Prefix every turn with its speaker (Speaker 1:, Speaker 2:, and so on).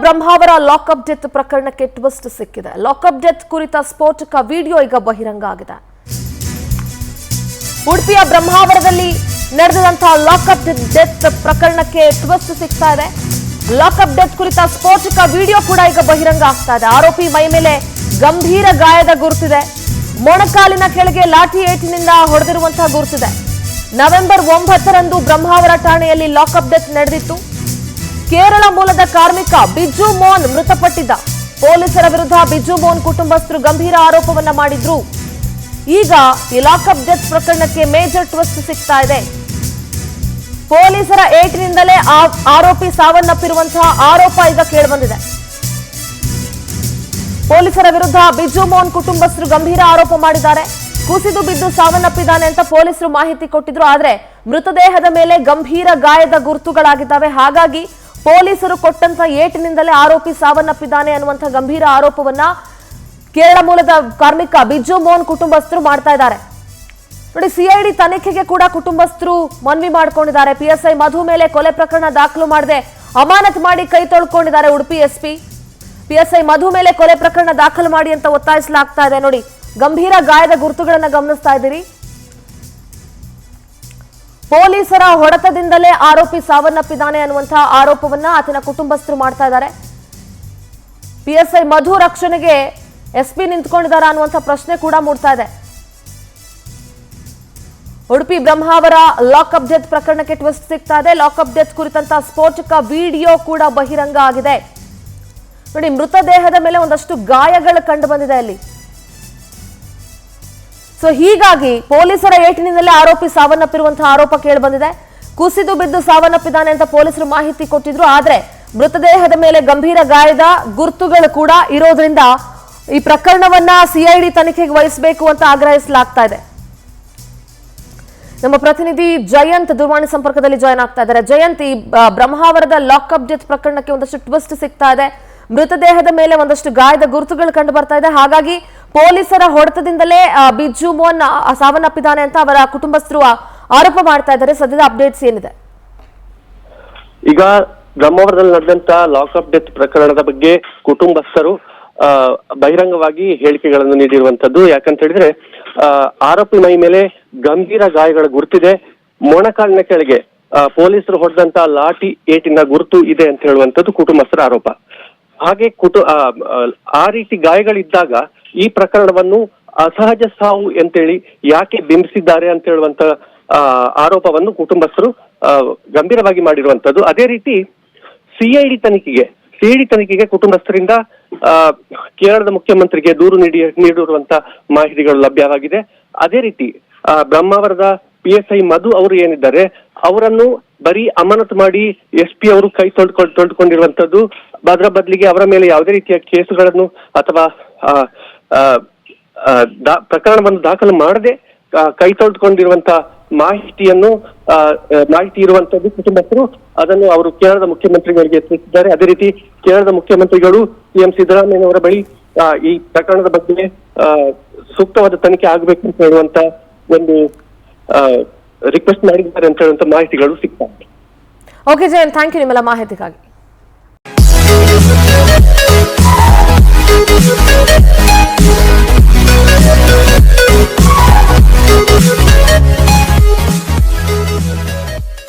Speaker 1: Brahmavar lockup death ಪ್ರಕರಣಕ್ಕೆ twist ಸಿಕ್ಕಿದೆ. Lockup death ಕುರಿತ ಸ್ಫೋಟಕ ವಿಡಿಯೋ ಈಗ ಬಹಿರಂಗ ಆಗಿದೆ. ಉಡುಪಿಯ ಬ್ರಹ್ಮಾವರದಲ್ಲಿ ನಡೆದಂತಹ ಲಾಕಪ್ ಡೆತ್ ಪ್ರಕರಣಕ್ಕೆ ಟ್ವಿಸ್ಟ್ ಸಿಗ್ತಾ ಇದೆ. ಲಾಕಪ್ ಡೆತ್ ಕುರಿತ ಸ್ಫೋಟಕ ವಿಡಿಯೋ ಕೂಡ ಈಗ ಬಹಿರಂಗ ಆಗ್ತಾ ಇದೆ. ಆರೋಪಿ ಮೈ ಮೇಲೆ ಗಂಭೀರ ಗಾಯದ ಗುರುತಿದೆ. ಮೊಣಕಾಲಿನ ಕೆಳಗೆ ಲಾಠಿ ಏಟಿನಿಂದ ಹೊಡೆದಿರುವಂತಹ ಗುರುತಿದೆ. ನವೆಂಬರ್ 9ರಂದು ಬ್ರಹ್ಮಾವರ ಠಾಣೆಯಲ್ಲಿ ಲಾಕಪ್ ಡೆತ್ ನಡೆದಿತ್ತು. ಕೇರಳ ಮೂಲದ ಕಾರ್ಮಿಕ ಬಿಜು ಮೋಹನ್ ಮೃತಪಟ್ಟಿದ್ದ. ಪೊಲೀಸರ ವಿರುದ್ಧ ಬಿಜು ಮೋಹನ್ ಕುಟುಂಬಸ್ಥರು ಗಂಭೀರ ಆರೋಪವನ್ನ ಮಾಡಿದ್ರು. ಈಗ ಈ ಲಾಕಪ್ ಡೆತ್ ಪ್ರಕರಣಕ್ಕೆ ಮೇಜರ್ ಟ್ವಿಸ್ಟ್ ಸಿಗ್ತಾ ಇದೆ. ಪೊಲೀಸರ ಏಟಿನಿಂದಲೇ ಆರೋಪಿ ಸಾವನ್ನಪ್ಪಿರುವಂತಹ ಆರೋಪ ಈಗ ಕೇಳಿಬಂದಿದೆ. ಪೊಲೀಸರ ವಿರುದ್ಧ ಬಿಜು ಮೋಹನ್ ಕುಟುಂಬಸ್ಥರು ಗಂಭೀರ ಆರೋಪ ಮಾಡಿದ್ದಾರೆ. ಕುಸಿದು ಬಿದ್ದು ಸಾವನ್ನಪ್ಪಿದ್ದಾನೆ ಅಂತ ಪೊಲೀಸರು ಮಾಹಿತಿ ಕೊಟ್ಟಿದ್ರು. ಆದ್ರೆ ಮೃತದೇಹದ ಮೇಲೆ ಗಂಭೀರ ಗಾಯದ ಗುರುತುಗಳಾಗಿದ್ದಾವೆ. ಹಾಗಾಗಿ ಪೊಲೀಸರು ಕೊಟ್ಟಂತ ಏಟಿನಿಂದಲೇ ಆರೋಪಿ ಸಾವನ್ನಪ್ಪಿದ್ದಾನೆ ಅನ್ನುವಂಥ ಗಂಭೀರ ಆರೋಪವನ್ನ ಕೇರಳ ಮೂಲದ ಕಾರ್ಮಿಕ ಬಿಜು ಮೋಹನ್ ಕುಟುಂಬಸ್ಥರು ಮಾಡ್ತಾ ಇದ್ದಾರೆ. ನೋಡಿ, ಸಿಐಡಿ ತನಿಖೆಗೆ ಕೂಡ ಕುಟುಂಬಸ್ಥರು ಮನವಿ ಮಾಡ್ಕೊಂಡಿದ್ದಾರೆ. ಪಿಎಸ್ಐ ಮಧು ಮೇಲೆ ಕೊಲೆ ಪ್ರಕರಣ ದಾಖಲು ಮಾಡದೆ ಅಮಾನತು ಮಾಡಿ ಕೈ ತೊಳ್ಕೊಂಡಿದ್ದಾರೆ ಉಡುಪಿ ಎಸ್ಪಿ. ಪಿಎಸ್ಐ ಮಧು ಮೇಲೆ ಕೊಲೆ ಪ್ರಕರಣ ದಾಖಲು ಮಾಡಿ ಅಂತ ಒತ್ತಾಯಿಸಲಾಗ್ತಾ ಇದೆ. ನೋಡಿ, ಗಂಭೀರ ಗಾಯದ ಗುರುತುಗಳನ್ನ ಗಮನಿಸ್ತಾ ಇದ್ದೀರಿ. ಪೊಲೀಸರ ಹೊಡೆತದಿಂದಲೇ ಆರೋಪಿ ಸಾವನ್ನಪ್ಪಿದ್ದಾನೆ ಅನ್ನುವಂತಹ ಆರೋಪವನ್ನ ಆತನ ಕುಟುಂಬಸ್ಥರು ಮಾಡ್ತಾ ಇದ್ದಾರೆ. ಪಿಎಸ್ಐ ಮಧು ರಕ್ಷಣೆಗೆ ಎಸ್ಪಿ ನಿಂತ್ಕೊಂಡಿದ್ದಾರಾ ಅನ್ನುವಂಥ ಪ್ರಶ್ನೆ ಕೂಡ ಮೂಡ್ತಾ ಇದೆ. ಉಡುಪಿ ಬ್ರಹ್ಮಾವರ ಲಾಕಪ್ ಡೆತ್ ಪ್ರಕರಣಕ್ಕೆ ಟ್ವಿಸ್ಟ್ ಸಿಗ್ತಾ ಇದೆ. ಲಾಕಪ್ ಡೆತ್ ಕುರಿತಂತಹ ಸ್ಫೋಟಕ ವಿಡಿಯೋ ಕೂಡ ಬಹಿರಂಗ ಆಗಿದೆ. ನೋಡಿ, ಮೃತದೇಹದ ಮೇಲೆ ಒಂದಷ್ಟು ಗಾಯಗಳು ಕಂಡು ಬಂದಿದೆ ಅಲ್ಲಿ. ಸೊ ಹೀಗಾಗಿ ಪೊಲೀಸರ ಏಟಿನಿಂದಲೇ ಆರೋಪಿ ಸಾವನ್ನಪ್ಪಿರುವಂತಹ ಆರೋಪ ಕೇಳಿ ಬಂದಿದೆ. ಕುಸಿದು ಬಿದ್ದು ಸಾವನ್ನಪ್ಪಿದ್ದಾನೆ ಅಂತ ಪೊಲೀಸರು ಮಾಹಿತಿ ಕೊಟ್ಟಿದ್ರು. ಆದ್ರೆ ಮೃತದೇಹದ ಮೇಲೆ ಗಂಭೀರ ಗಾಯದ ಗುರುತುಗಳು ಕೂಡ ಇರೋದ್ರಿಂದ ಈ ಪ್ರಕರಣವನ್ನ ಸಿಐಡಿ ತನಿಖೆಗೆ ವಹಿಸಬೇಕು ಅಂತ ಆಗ್ರಹಿಸಲಾಗ್ತಾ ಇದೆ. ನಮ್ಮ ಪ್ರತಿನಿಧಿ ಜಯಂತ್ ದೂರವಾಣಿ ಸಂಪರ್ಕದಲ್ಲಿ ಜಾಯ್ನ್ ಆಗ್ತಾ ಇದ್ದಾರೆ. ಜಯಂತ್, ಈ ಬ್ರಹ್ಮಾವರದ ಲಾಕಪ್ ಡೆತ್ ಪ್ರಕರಣಕ್ಕೆ ಒಂದಷ್ಟು ಟ್ವಿಸ್ಟ್ ಸಿಗ್ತಾ ಇದೆ. ಮೃತದೇಹದ ಮೇಲೆ ಒಂದಷ್ಟು ಗಾಯದ ಗುರುತುಗಳು ಕಂಡು ಬರ್ತಾ ಇದೆ. ಹಾಗಾಗಿ ಪೊಲೀಸರ ಹೊಡೆತದಿಂದಲೇ ಬಿಜು ಮೋಹನ್ ಸಾವನ್ನಪ್ಪಿದ್ದಾನೆ ಅಂತ ಅವರ ಕುಟುಂಬಸ್ಥರು ಆರೋಪ ಮಾಡ್ತಾ ಇದ್ದಾರೆ. ಸದ್ಯದ ಅಪ್ಡೇಟ್ಸ್ ಏನಿದೆ?
Speaker 2: ಈಗ ಬ್ರಹ್ಮಾವರದಲ್ಲಿ ನಡೆದಂತ ಲಾಕಪ್ ಡೆತ್ ಪ್ರಕರಣದ ಬಗ್ಗೆ ಕುಟುಂಬಸ್ಥರು ಬಹಿರಂಗವಾಗಿ ಹೇಳಿಕೆಗಳನ್ನು ನೀಡಿರುವಂತದ್ದು. ಯಾಕಂತ ಹೇಳಿದ್ರೆ ಆರೋಪಿ ಮೈ ಮೇಲೆ ಗಂಭೀರ ಗಾಯಗಳ ಗುರುತಿದೆ. ಮೊಣಕಾಲಿನ ಕೆಳಗೆ ಪೊಲೀಸರು ಹೊಡೆದಂತ ಲಾಠಿ ಏಟಿನ ಗುರುತು ಇದೆ ಅಂತ ಹೇಳುವಂತದ್ದು ಕುಟುಂಬಸ್ಥರ ಆರೋಪ. ಹಾಗೆ ಆ ರೀತಿ ಗಾಯಗಳಿದ್ದಾಗ ಈ ಪ್ರಕರಣವನ್ನು ಅಸಹಜ ಸಾವು ಅಂತೇಳಿ ಯಾಕೆ ಬಿಂಬಿಸಿದ್ದಾರೆ ಅಂತ ಹೇಳುವಂತ ಆರೋಪವನ್ನು ಕುಟುಂಬಸ್ಥರು ಗಂಭೀರವಾಗಿ ಮಾಡಿರುವಂತದ್ದು. ಅದೇ ರೀತಿ ಸಿಐಡಿ ತನಿಖೆಗೆ ಕುಟುಂಬಸ್ಥರಿಂದ ಕೇರಳದ ಮುಖ್ಯಮಂತ್ರಿಗೆ ದೂರು ನೀಡಿರುವಂತ ಮಾಹಿತಿಗಳು ಲಭ್ಯವಾಗಿದೆ. ಅದೇ ರೀತಿ ಬ್ರಹ್ಮಾವರದ ಪಿಎಸ್ಐ ಮಧು ಅವರು ಏನಿದ್ದಾರೆ ಅವರನ್ನು ಬರೀ ಅಮಾನತು ಮಾಡಿ ಎಸ್ಪಿ ಅವರು ಕೈ ತೊಳೆದುಕೊಂಡಿರುವಂತದ್ದು. ಅದರ ಬದಲಿಗೆ ಅವರ ಮೇಲೆ ಯಾವುದೇ ರೀತಿಯ ಕೇಸುಗಳನ್ನು ಅಥವಾ ಪ್ರಕರಣವನ್ನು ದಾಖಲು ಮಾಡದೆ ಕೈ ತೊಳೆದುಕೊಂಡಿರುವಂತ ಮಾಹಿತಿ ಇರುವಂತದ್ದು ಕುಟುಂಬಸ್ಥರು ಅದನ್ನು ಅವರು ಕೇರಳದ ಮುಖ್ಯಮಂತ್ರಿಗಳಿಗೆ ತಿಳಿಸಿದ್ದಾರೆ. ಅದೇ ರೀತಿ ಕೇರಳದ ಮುಖ್ಯಮಂತ್ರಿಗಳು ಸಿಎಂ ಸಿದ್ದರಾಮಯ್ಯನವರ ಬಳಿ ಈ ಪ್ರಕರಣದ ಬಗ್ಗೆ ಸೂಕ್ತವಾದ ತನಿಖೆ ಆಗಬೇಕು ಅಂತ ಹೇಳುವಂತ ಒಂದು ರಿಕ್ವೆಸ್ಟ್ ಮಾಡಿದ್ದಾರೆ ಅಂತ ಹೇಳುವಂತ ಮಾಹಿತಿಗಳು ಸಿಗ್ತವೆ.
Speaker 1: ಓಕೆ ಜಯಂತ್, ಥ್ಯಾಂಕ್ ಯು ನಿಮ್ಮೆಲ್ಲ ಮಾಹಿತಿಗಾಗಿ.